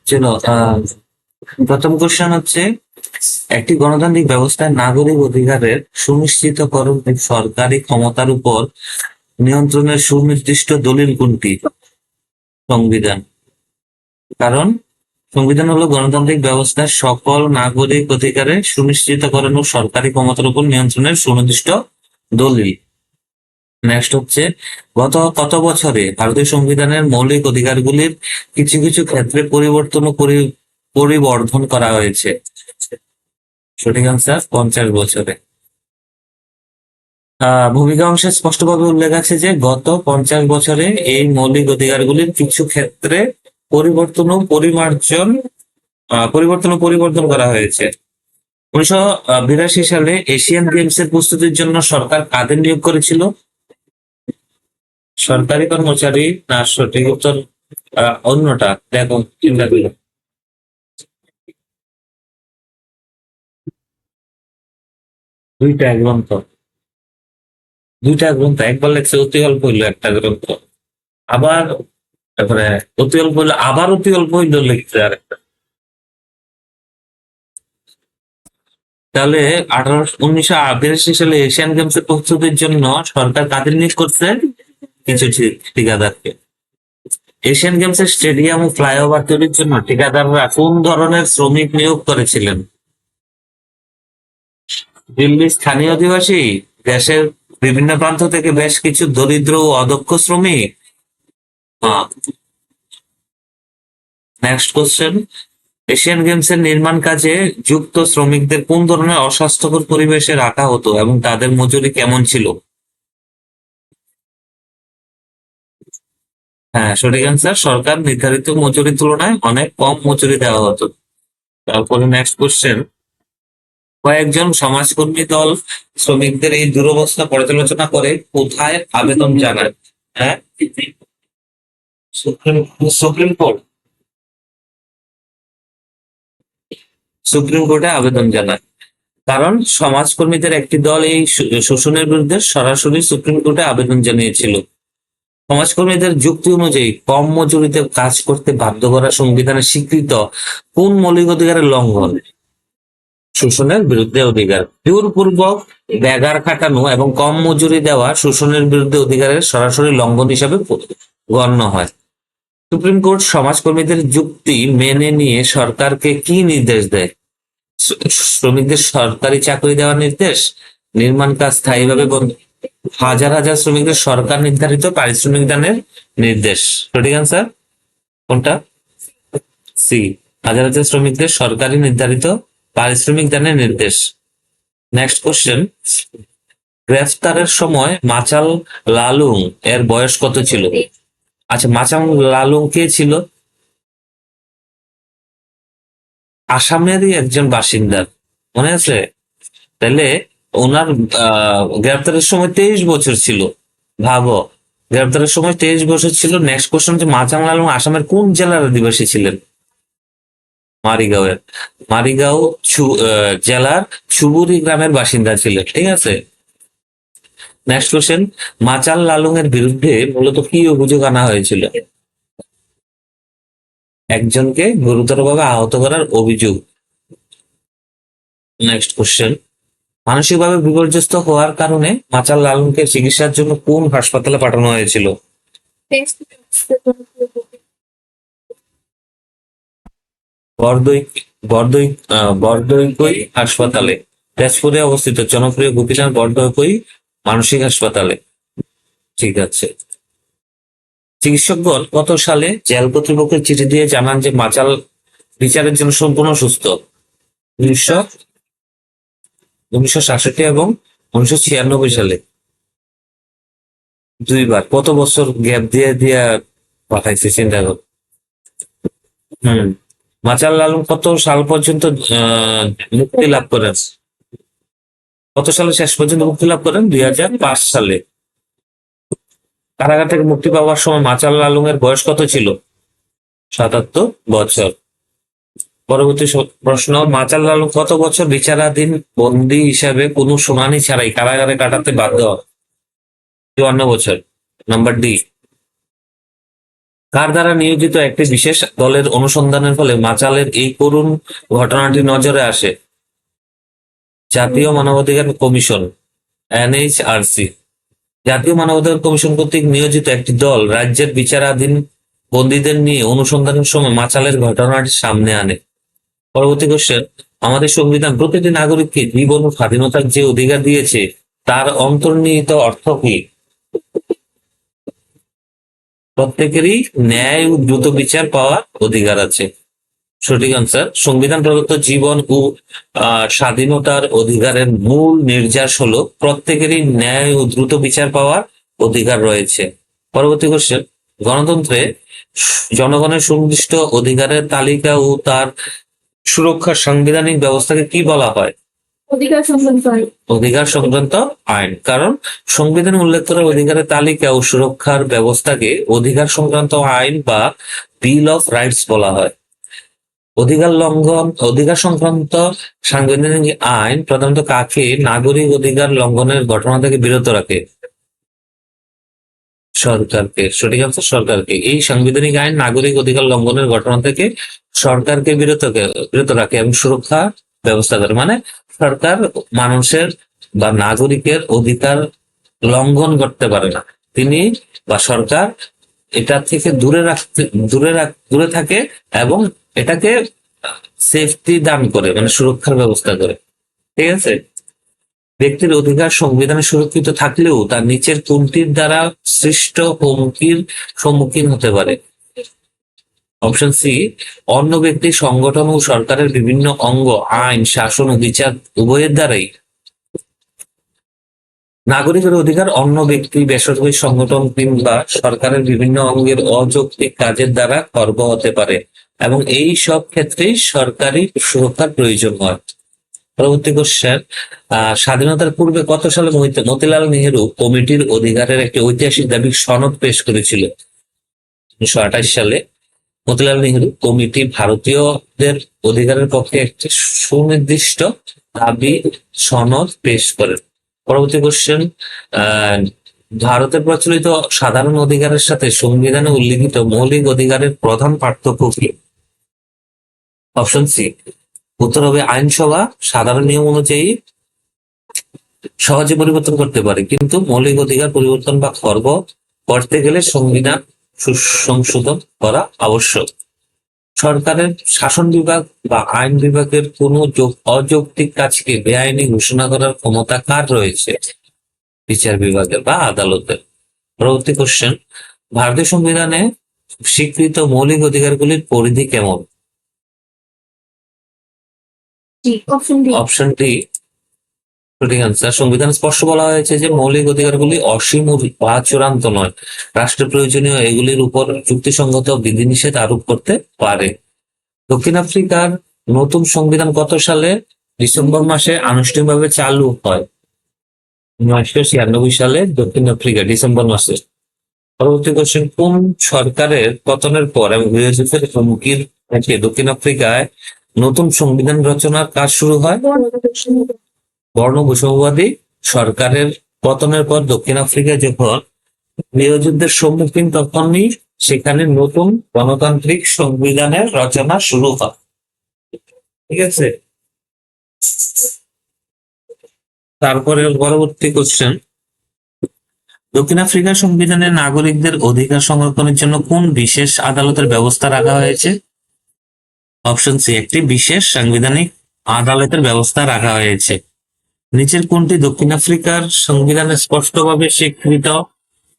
চলো, প্রথম কোশ্চেন হচ্ছে, একটি গণতান্ত্রিক ব্যবস্থায় নাগরিক অধিকারের সুনিশ্চিতকরণ ও সরকারি ক্ষমতার উপর নিয়ন্ত্রণের সুনির্দিষ্ট দলিল কোনটি? সংবিধান। কারণ সংবিধান হলো গণতান্ত্রিক ব্যবস্থার সকল নাগরিক অধিকারের সুনিশ্চিতকরণ ও সরকারি ক্ষমতার উপর নিয়ন্ত্রণের সুনির্দিষ্ট দলিল। নেক্সট হচ্ছে, গত কত বছরে ভারতীয় সংবিধানের মৌলিক অধিকারগুলির কিছু কিছু ক্ষেত্রে পরিবর্তন ও পরিবর্ধন করা হয়েছে? সঠিক আনসার 50 বছরে। ভূমিকা অংশে স্পষ্টভাবে উল্লেখ আছে যে গত 50 বছরে এই মৌলিক অধিকারগুলির কিছু ক্ষেত্রে পরিবর্তন ও পরিবর্তন করা হয়েছে। 1982 সালে এশিয়ান গেমস এর প্রস্তুতির জন্য সরকার কাদের নিয়োগ করেছিল? সরকারি কর্মচারী না? সঠিক উত্তর অন্যটা। দেখো চিন্তা করো। দুইটা গ্রন্থ, একবার লেখছে অতি অল্প হইলো একটা গ্রন্থ, আবার তারপরে অতি অল্প হইলো, আবার অতি অল্প হইলো লিখছে আরেকটা। তাহলে 1982 সালে এশিয়ান গেমস এর প্রস্তুতির জন্য সরকার কাদের নিয়োগ করছে? কিছু ঠিকাদারকে। এশিয়ান গেমস এর স্টেডিয়াম ও ফ্লাইওভার তৈরির জন্য ঠিকাদাররা কোন ধরনের শ্রমিক নিয়োগ করেছিলেন? দিল্লির স্থানীয় অধিবাসী, দেশের বিভিন্ন প্রান্ত থেকে বেশ কিছু দরিদ্র ও অদক্ষ শ্রমিক? নেক্সট কোশ্চেন, এশিয়ান গেমস এর নির্মাণ কাজে যুক্ত শ্রমিকদের কোন ধরনের অস্বাস্থ্যকর পরিবেশে রাখা হতো এবং তাদের মজুরি কেমন ছিল? হ্যাঁ, সঠিক অ্যান্সার, সরকার নির্ধারিত মজুরির তুলনায় অনেক কম মজুরি দেওয়া হতো। তারপরে নেক্সট কোশ্চেন, কয়েকজন সমাজকর্মী দল শ্রমিকদের এই দুরবস্থা পর্যালোচনা করে কোথায় আবেদন জানায়? হ্যাঁ, সুপ্রিম সুপ্রিম কোর্ট। সুপ্রিম কোর্টে আবেদন জানায়। কারণ সমাজকর্মীদের একটি দল এই শোষণের বিরুদ্ধে সরাসরি সুপ্রিম কোর্টে আবেদন জানিয়েছিল। সমাজকর্মীদের যুক্তি অনুযায়ী কম মজুরিতে কাজ করতে বাধ্য করা সংবিধানের স্বীকৃত কোন মৌলিক অধিকারের লঙ্ঘন? শোষণের বিরুদ্ধে অধিকার। জোরপূর্বক ব্যাগার খাটানো এবং কম মজুরি দেওয়া শোষণের বিরুদ্ধে অধিকারের সরাসরি লঙ্ঘন হিসাবে গণ্য হয়। সুপ্রিম কোর্ট সমাজকর্মীদের যুক্তি মেনে নিয়ে সরকারকে কি নির্দেশ দেয়? শ্রমিকদের সরকারি চাকরি দেওয়ার নির্দেশ, নির্মাণ কাজ স্থায়ীভাবে বন্ধ, হাজার হাজার শ্রমিকদের সরকার নির্ধারিত পারিশ্রমিক দানের নির্দেশ। সঠিক আনসার কোনটা? সি, হাজার হাজার শ্রমিকদের সরকারি নির্ধারিত পারিশ্রমিক দানের নির্দেশ। নেক্সট কোশ্চেন, গ্রেফতারের সময় মাচাল লালুং এর বয়স কত ছিল? আচ্ছা, মাচাল লালুং কে ছিল? আসামেরই একজন বাসিন্দা, মনে আছে? তাহলে ওনার গ্রেপ্তারের সময় 23 বছর ছিল। ভাবো, গ্রেপ্তারের সময় 23 বছর ছিল। নেক্সট কোশ্চেন, যে মাচাং আলম আসামের কোন জেলার অধিবাসী ছিলেন? মারিগাঁওয়ের। মারিগাঁও জেলার ছুবুরি গ্রামের বাসিন্দা ছিলেন। ঠিক আছে। নেক্সট কোশ্চেন, মাচাল লালুং এর বিরুদ্ধে মূলত কি অভিযোগ আনা হয়েছিল? একজনকে গুরুতরভাবে আহত করার অভিযোগ। নেক্সট কোশ্চেন, মানসিকভাবে বিপর্যস্ত হওয়ার কারণে মাচাল লালুংকে চিকিৎসার জন্য কোন হাসপাতালে পাঠানো হয়েছিল? বরদৈ বরদৈ বরদৈকই হাসপাতালে, তেজপুরে অবস্থিত জনপ্রিয় গোপীনাথ বরদৈকই মানসিক হাসপাতালে। ঠিক আছে। চিকিৎসকগণ কত সালে জেল কর্তৃপক্ষের চিঠি দিয়ে জানান যে মাচাল বিচারের জন্য সম্পূর্ণ সুস্থ? 1967 এবং 1996 সালে। দুইবার, কত বছর গ্যাপ দিয়ে দিয়ে পাঠাইছে, চিন্তা কর। হম। মাচাল আলম কত সাল পর্যন্ত মুক্তি লাভ করেন? কত সালে শেষ পর্যন্ত মুক্তি লাভ করেন? 2005 সালে। কারাগার থেকে মুক্তি পাওয়ার সময় মাচাল আলম এর বয়স কত ছিল? 77 বছর। পরবর্তী প্রশ্ন, মাচাল আলম কত বছর বিচারাধীন বন্দী হিসাবে কোনো শুনানি ছাড়াই কারাগারে কাটাতে বাধ্য হন? 54 বছর। Number D. কার দ্বারা নিয়োজিত একটি বিশেষ দলের অনুসন্ধানের ফলে মাচালের এই করুণ ঘটনাটি নজরে আসে? জাতীয় মানবাধিকার কমিশন, এনএইচআরসি। জাতীয় মানবাধিকার কমিশন কর্তৃক নিয়োজিত একটি দল রাজ্যের বিচারাধীন বন্দীদের নিয়ে অনুসন্ধানের সময় মাচালের ঘটনাটি সামনে আনে। পরবর্তী কোশ্চেন, আমাদের সংবিধান প্রতিটি নাগরিককে জীবন ও স্বাধীনতার যে অধিকার দিয়েছে তার অন্তর্নিহিত অর্থ কি? প্রত্যেকেরই ন্যায় ও দ্রুত বিচার পাওয়ার অধিকার আছে। সঠিক আনসার, সংবিধান প্রদত্ত জীবন ও স্বাধীনতার অধিকারের মূল নির্যাস হলো প্রত্যেকেরই ন্যায় ও দ্রুত বিচার পাওয়ার অধিকার রয়েছে। পরবর্তী কোশ্চেন, গণতন্ত্রে জনগণের সুনির্দিষ্ট অধিকারের তালিকা ও তার সুরক্ষার সাংবিধানিক ব্যবস্থাকে কি বলা হয়? অধিকার সংক্রান্ত আইন। কারণ সংবিধানে উল্লেখ করা অধিকারের তালিকা ও সুরক্ষার ব্যবস্থাকে অধিকার সংক্রান্ত আইন বা বিল অফ রাইটস বলা হয়। অধিকার সংক্রান্ত সাংবিধানিক আইন প্রধানত কাকে নাগরিক অধিকার লঙ্ঘনের ঘটনা থেকে বিরত রাখে? সরকারকে। সঠিক আনসার, সরকারকে। এই সাংবিধানিক আইন নাগরিক অধিকার লঙ্ঘনের ঘটনা থেকে সরকারকে বিরত রাখে এবং সুরক্ষা ব্যবস্থা করে। মানে সরকার মানুষের বা নাগরিকের অধিকার লঙ্ঘন করতে পারে না, তিনি বা সরকার এটা থেকে দূরে থাকে এবং এটাকে সেফটি দান করে, মানে সুরক্ষার ব্যবস্থা করে। ঠিক আছে। ব্যক্তির অধিকার সংবিধানে সুরক্ষিত থাকলেও তার নিচের কোনটির দ্বারা সৃষ্ট হুমকির সম্মুখীন হতে পারে? অপশন সি, অন্য ব্যক্তি, সংগঠন ও সরকারের বিভিন্ন অঙ্গ, আইন, শাসন ও বিচার উভয়ের দ্বারাই। নাগরিকের অধিকার অন্য ব্যক্তি, বেসরকারি সংগঠন কিংবা সরকারের বিভিন্ন অঙ্গের অযৌক্তিক কাজের দ্বারা খর্ব হতে পারে এবং এই সব ক্ষেত্রেই সরকারি সুরক্ষার প্রয়োজন হয়। পরবর্তী কোশ্চেন, স্বাধীনতার পূর্বে কত সালে মতিলাল নেহেরু কমিটির অধিকারের একটি ঐতিহাসিক দাবি সনদ পেশ করেছিল? 1928 সালে মতিলাল নেহেরু কমিটি ভারতীয়দের অধিকারের পক্ষে একটি সুনির্দিষ্ট দাবি সনদ পেশ করেন। পরবর্তী কোশ্চেন, ভারতের প্রচলিত সাধারণ অধিকারের সাথে সংবিধানে উল্লিখিত মৌলিক অধিকারের প্রধান পার্থক্য কি? অপশন সি, উত্তর হবে আইনসভা সাধারণ নিয়ম অনুযায়ী সহজে পরিবর্তন করতে পারে, কিন্তু মৌলিক অধিকার পরিবর্তন বা খর্ব করতে গেলে সংবিধান সংশোধন করা আবশ্যক। সরকারের শাসন বিভাগ বা আইন বিভাগের কোন অযৌক্তিক কাজকে বেআইনি ঘোষণা করার ক্ষমতা কার রয়েছে? বিচার বিভাগের বা আদালতের। পরবর্তী কোশ্চেন, ভারতীয় সংবিধানে স্বীকৃত মৌলিক অধিকারগুলির পরিধি কেমন? অপশন ডি সঠিক আনসার। সংবিধান স্পষ্ট বলা হয়েছে যে মৌলিক অধিকারগুলি অসীম বা চূড়ান্ত নয়, রাষ্ট্র প্রয়োজনীয় এগুলির উপর যুক্তিসঙ্গত বিধিনিষেধ আরোপ করতে পারে। দক্ষিণ আফ্রিকার নতুন সংবিধান কত সালে ডিসেম্বর মাসে আনুষ্ঠানিকভাবে চালু হয়? 1996 সালে দক্ষিণ আফ্রিকা ডিসেম্বর মাসে। পরবর্তী কোশ্চেন, কোন সরকারের পতনের পর এবং বিরোধীদের হুমকির থেকে দক্ষিণ আফ্রিকায় নতুন সংবিধান রচনার কাজ শুরু হয়? বর্ণ বৈষম্যবাদী সরকারের পতনের পর দক্ষিণ আফ্রিকায় যখন গৃহযুদ্ধের সম্মুখীন তখনই সেখানে নতুন গণতান্ত্রিক সংবিধানের রচনা শুরু হয়। ঠিক আছে। তারপরে পরবর্তী কোশ্চেন, দক্ষিণ আফ্রিকার সংবিধানে নাগরিকদের অধিকার সংরক্ষণের জন্য কোন বিশেষ আদালতের ব্যবস্থা রাখা হয়েছে? অপশন সি, একটি বিশেষ সাংবিধানিক আদালতের ব্যবস্থা রাখা হয়েছে। নিচের কোনটি দক্ষিণ আফ্রিকার সংবিধানে স্পষ্টভাবে স্বীকৃত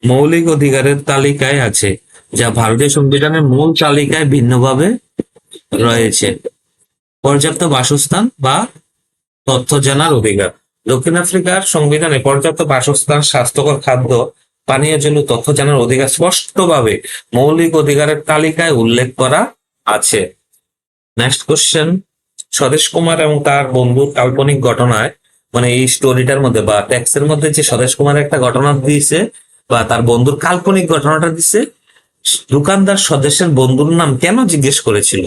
মৌলিক অধিকারের তালিকায় আছে, যা ভারতীয় সংবিধানের মূল তালিকায় ভিন্নভাবে রয়েছে? পর্যাপ্ত বাসস্থান বা তথ্য জানার অধিকার। দক্ষিণ আফ্রিকার সংবিধানে পর্যাপ্ত বাসস্থান, স্বাস্থ্যকর খাদ্য, পানীয় জল, তথ্য জানার অধিকার স্পষ্টভাবে মৌলিক অধিকারের তালিকায় উল্লেখ করা আছে। নেক্সট কোশ্চেন, স্বদেশ কুমার এবং তার বন্ধুর কাল্পনিক ঘটনায়, মানে এই স্টোরিটার মধ্যে বা টেক্সটের মধ্যে যে স্বদেশ কুমার একটা ঘটনা দিয়েছে বা তার বন্ধুর কাল্পনিক ঘটনাটা দিছে, দোকানদার স্বদেশের বন্ধুর নাম কেন জিজ্ঞেস করেছিল?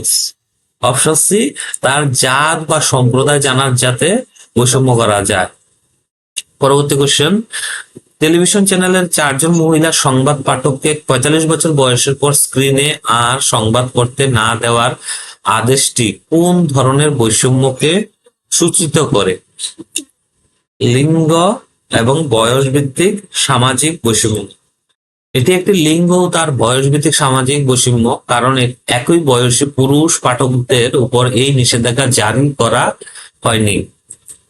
অপশন সি, তার জাত বা সম্প্রদায় জানার যাতে বৈষম্য করা যায়। পরবর্তী কোশ্চেন, টেলিভিশন চ্যানেলের 4 জন মহিলা সংবাদ পাঠককে 45 বছর বয়সের পর স্ক্রিনে আর সংবাদ পড়তে না দেওয়ার আদেশটি কোন ধরনের বৈষম্যকে সূচিত করে? লিঙ্গ এবং বয়স ভিত্তিক সামাজিক বৈষম্য। এটি একটি লিঙ্গ ও তার বয়স ভিত্তিক সামাজিক বৈষম্য, কারণ একই বয়সী পুরুষ পাঠকদের উপর এই নিষেধাজ্ঞা জারি করা হয়নি।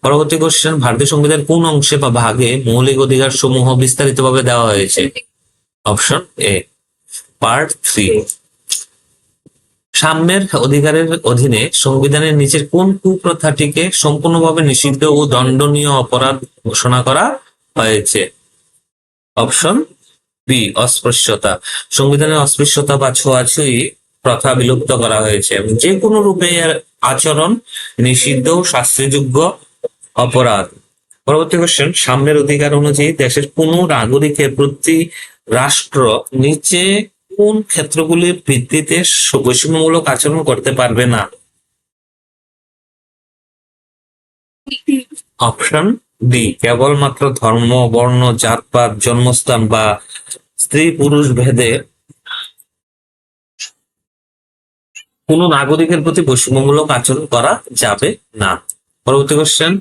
পরবর্তী কোশ্চেন, ভারতীয় সংবিধান কোন অংশে বা ভাগে মৌলিক অধিকার সমূহ বিস্তারিতভাবে দেওয়া হয়েছে? Option A, part 3। সাম্যের অধিকারের অধীনে সংবিধানের নিচের কোন কুপ্রথাটিকে সম্পূর্ণভাবে নিষিদ্ধ ও দণ্ডনীয় অপরাধ ঘোষণা করা হয়েছে? অপশন বি, অস্পৃশ্যতা। সংবিধানে অস্পৃশ্যতা বা ছোঁয়াছুঁয়ি প্রথা বিলুপ্ত করা হয়েছে এবং যে কোনো রূপে এর আচরণ নিষিদ্ধ ও শাস্তিযোগ্য অপরাধ। পরবর্তী কোশ্চেন, সাম্যের অধিকার অনুযায়ী দেশের কোন নাগরিকের প্রতি রাষ্ট্র নিচে কোন ক্ষেত্রগুলির ভিত্তিতে বৈষম্যমূলক আচরণ করতে পারবে না? অপশন ডি, কেবলমাত্র ধর্ম, বর্ণ, জাতপাত, জন্মস্থান বা স্ত্রী পুরুষ ভেদে কোন নাগরিকের প্রতি বৈষম্যমূলক আচরণ করা যাবে না। পরবর্তী কোশ্চেন,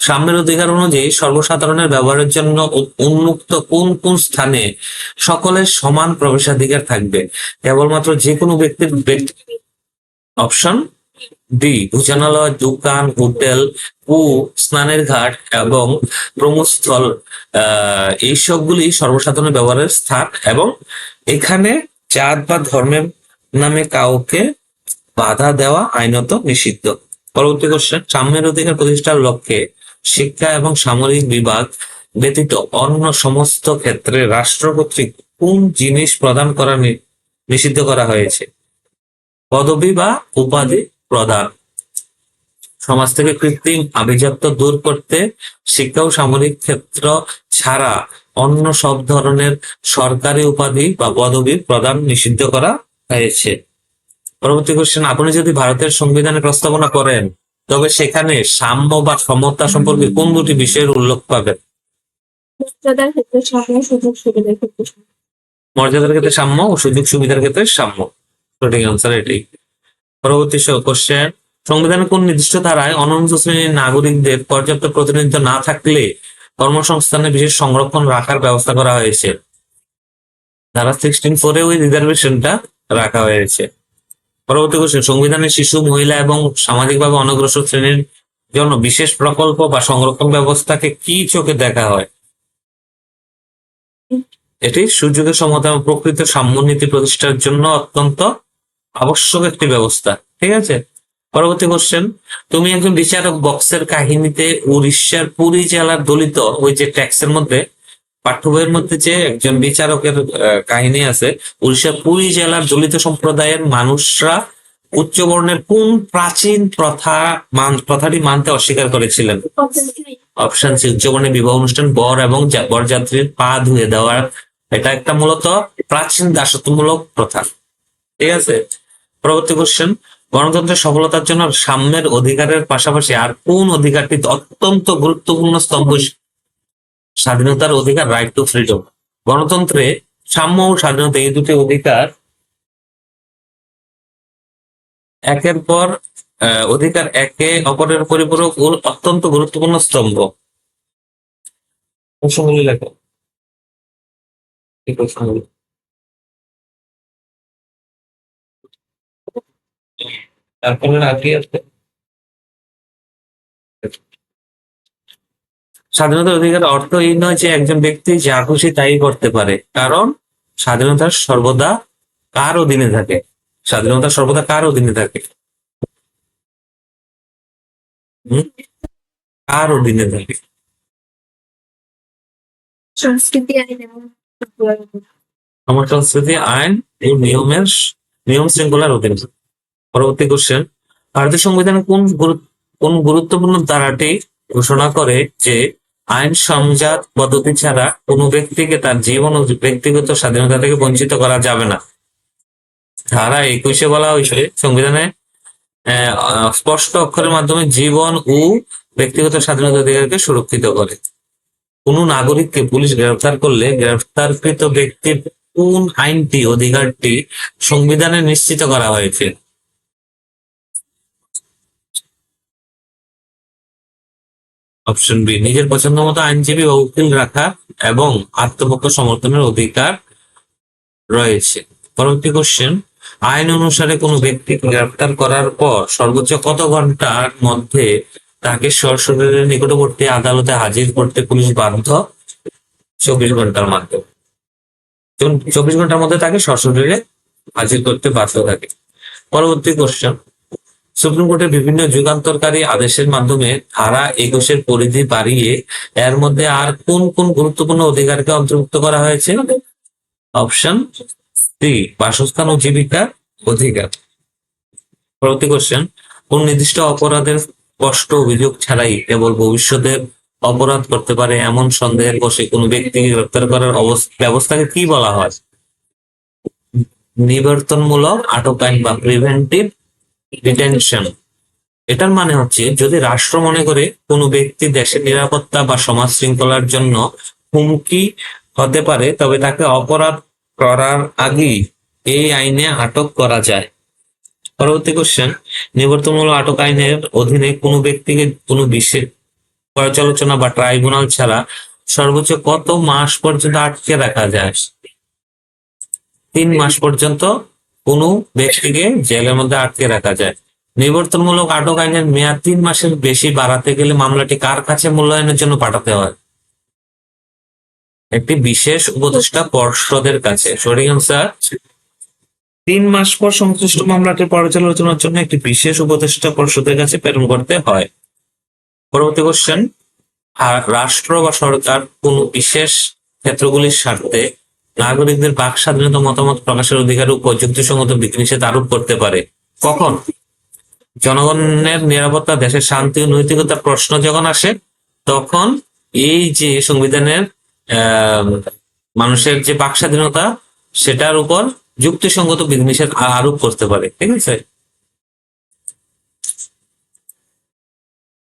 সাম্যের অধিকার অনুযায়ী সর্বসাধারণের ব্যবহারের জন্য উন্মুক্ত কোন কোন স্থানে সকলের সমান প্রবেশাধিকার থাকবে? কেবলমাত্র যে কোনো ব্যক্তির অপশন ডি, ভোজনালয়, দোকান, হোটেল ও স্নানের ঘাট এবং প্রমস্থল, এই সবগুলি সর্বসাধারণের ব্যবহারের স্থান এবং এখানে জাত বা ধর্মের নামে কাউকে বাধা দেওয়া আইনত নিষিদ্ধ। পরবর্তী কোশ্চেন, সাম্যের অধিকার প্রতিষ্ঠার লক্ষ্যে শিক্ষা এবং সামরিক বিভাগ ব্যতীত অন্য সমস্ত ক্ষেত্রে রাষ্ট্র কর্তৃক কোন জিনিস প্রদান করা নিষিদ্ধ করা হয়েছে? পদবি বা উপাধি প্রদান। সমাজ থেকে কৃত্রিম আভিজাত্য দূর করতে শিক্ষা ও সামরিক ক্ষেত্র ছাড়া অন্য সব ধরনের সরকারি উপাধি বা পদবি প্রদান নিষিদ্ধ করা হয়েছে। পরবর্তী কোশ্চেন, আপনি যদি ভারতের সংবিধানে প্রস্তাবনা করেন তবে সেখানে সাম্য বা সমতা সম্পর্কে কোন দুটি বিষয়ের উল্লেখ পাবেন? মর্যাদার ক্ষেত্রে সাম্য, সুযোগ সুবিধার ক্ষেত্রে সাম্য। মর্যাদার ক্ষেত্রে সাম্য ও সুযোগ সুবিধার ক্ষেত্রে সাম্য, সঠিক আনসার এটি। পরবর্তী কোশ্চেন, সংবিধানের কোন নির্দিষ্ট ধারায় অনুন্নত শ্রেণীর নাগরিকদের পর্যাপ্ত প্রতিনিধিত্ব না থাকলে কর্মসংস্থানে বিশেষ সংরক্ষণ রাখার ব্যবস্থা করা হয়েছে? ধারা 16(4) ওই রিজার্ভেশনটা রাখা হয়েছে। পরবর্তী কোশ্চেন, সংবিধানে শিশু, মহিলা এবং সামাজিকভাবে অনগ্রসর শ্রেণীর জন্য বিশেষ প্রকল্প বা সংরক্ষণ ব্যবস্থাকে কি চোখে দেখা হয়? এটি সুযোগের সমতা এবং প্রকৃত সাম্যনীতি প্রতিষ্ঠার জন্য অত্যন্ত আবশ্যক একটি ব্যবস্থা। ঠিক আছে। পরবর্তী কোশ্চেন, তুমি একজন বিচারক বক্সের কাহিনীতে উড়িষ্যার পুরী জেলার দলিত, ওই যে ট্যাক্সের মধ্যে পাঠ্য বইয়ের মধ্যে যে একজন বিচারকের কাহিনী আছে, উড়িষ্যার পুরী জেলার দলিত সম্প্রদায়ের মানুষরা উচ্চ বর্ণের কোন প্রাচীন প্রথাটি মানতে অস্বীকার করেছিলেন? অপশন সি, উচ্চ বর্ণের বিবাহ অনুষ্ঠান বর এবং বরযাত্রীর পা ধুয়ে দেওয়ার, এটা একটা মূলত প্রাচীন দাসত্বমূলক প্রথা। ঠিক আছে। পরবর্তী কোশ্চেন, গণতন্ত্রের সফলতার জন্য সাম্যের অধিকারের পাশাপাশি আর কোন অধিকারটি অত্যন্ত গুরুত্বপূর্ণ স্তম্ভ? স্বাধীনতার অধিকার, রাইট টু ফ্রিডম। গণতন্ত্রে সাম্য ও স্বাধীনতা এই দুটি অধিকার একের পর অধিকার একে অপরের পরিপূরক ও অত্যন্ত গুরুত্বপূর্ণ স্তম্ভ। প্রশ্নগুলি লেখো। এই প্রশ্নগুলি তারপরে আগে আছে স্বাধীনতার অধিকার অর্থ এই নয় যে একজন ব্যক্তি যা খুশি তাই করতে পারে, কারণ স্বাধীনতা সর্বদা কার অধীনে থাকে? স্বাধীনতা সর্বদা কার অধীনে থাকে? কার অধীনে থাকে? সংস্কৃতি, আইন এবং আমার সংস্কৃতি, আইন ও নিয়ম শৃঙ্খলার অধীনে। পরবর্তী কোশ্চেন, ভারতীয় সংবিধানের কোন গুরুত্বপূর্ণ ধারাটি ঘোষণা করে যে আইন সংজাত পদ্ধতি ছাড়া কোনো ব্যক্তিকে তার জীবন ও ব্যক্তিগত স্বাধীনতা থেকে বঞ্চিত করা যাবে না? ধারা 21-এ বলা হয়েছে সংবিধানে স্পষ্ট অক্ষরের মাধ্যমে জীবন ও ব্যক্তিগত স্বাধীনতা অধিকারকে সুরক্ষিত করে। কোনো নাগরিককে পুলিশ গ্রেফতার করলে গ্রেফতারকৃত ব্যক্তির কোন আইনটি অধিকারটি সংবিধানে নিশ্চিত করা হয়েছে? অপশন বি, নিজের পছন্দ মতো আইনজীবী ও উকিল রাখা এবং আত্মপক্ষ সমর্থনের অধিকার রয়েছে। পরবর্তী কোশ্চেন, আইন অনুসারে কোনো ব্যক্তিকে গ্রেফতার করার পর সর্বোচ্চ কত ঘন্টার মধ্যে তাকে সশরীরে নিকটবর্তী আদালতে হাজির করতে পুলিশ বাধ্য? 24 ঘন্টার মাধ্যমে। 24 ঘন্টার মধ্যে তাকে সশরীরে হাজির করতে বাধ্য থাকে। পরবর্তী কোশ্চেন, সুপ্রিম কোর্টের বিভিন্ন যুগান্তরকারী আদেশের মাধ্যমে ধারা 21-এর পরিধি বাড়িয়ে এর মধ্যে আর কোন কোন গুরুত্বপূর্ণ অধিকারকে অন্তর্ভুক্ত করা হয়েছে? অপশন সি, বাসস্থান ও জীবিকার অধিকার। পরবর্তী কোশ্চেন, কোন নির্দিষ্ট অপরাধের স্পষ্ট অভিযোগ ছাড়াই কেবল ভবিষ্যতে অপরাধ করতে পারে এমন সন্দেহের বশে কোনো ব্যক্তিকে গ্রেফতার করার ব্যবস্থাকে কি বলা হয়? নিবর্তনমূলক আটক আইন বা প্রিভেন্টিভ ডিটেনশন। এটার মানে হচ্ছে, যদি রাষ্ট্র মনে করে কোনো ব্যক্তি দেশের নিরাপত্তা বা সমাজ শৃঙ্খলার জন্য হুমকি হতে পারে, তবে তাকে অপরাধ করার আগেই এই আইনে আটক করা যায়। পরবর্তী কোশ্চেন, নিবর্তনমূলক আটক আইনের অধীনে কোনো ব্যক্তিকে কোনো বিশেষ পর্যালোচনা বা ট্রাইব্যুনাল ছাড়া সর্বোচ্চ কত মাস পর্যন্ত আটকে রাখা যায়? 3 মাস পর্যন্ত কোনো ব্যক্তিকে জেলের মধ্যে আটকে রাখা যায়। নিবর্তনমূলক আটক আইনের মেয়াদ 3 মাসের বেশি বাড়াতে গেলে মামলাটি কার কাছে মূল্যায়নের জন্য পাঠাতে হয়? একটি বিশেষ উপদেষ্টা পর্ষদের কাছে। সঠিক আনসার, 3 মাস পর সংশ্লিষ্ট মামলাটি পর্যালোচনার জন্য একটি বিশেষ উপদেষ্টা পর্ষদের কাছে প্রেরণ করতে হয়। পরবর্তী কোশ্চেন, রাষ্ট্র বা সরকার কোন বিশেষ ক্ষেত্রগুলির স্বার্থে নাগরিকদের বাক স্বাধীনতা, মতামত প্রকাশের অধিকারের উপর যুক্তিসঙ্গত বিধিনিষেধ আরোপ করতে পারে? কখন? জনগণের নিরাপত্তা, দেশের শান্তি ও নৈতিকতার প্রশ্ন যখন আসে, তখন এই যে সংবিধানের মানুষের যে বাক স্বাধীনতা, সেটার উপর যুক্তিসঙ্গত বিধিনিষেধ আরোপ করতে পারে। ঠিক আছে।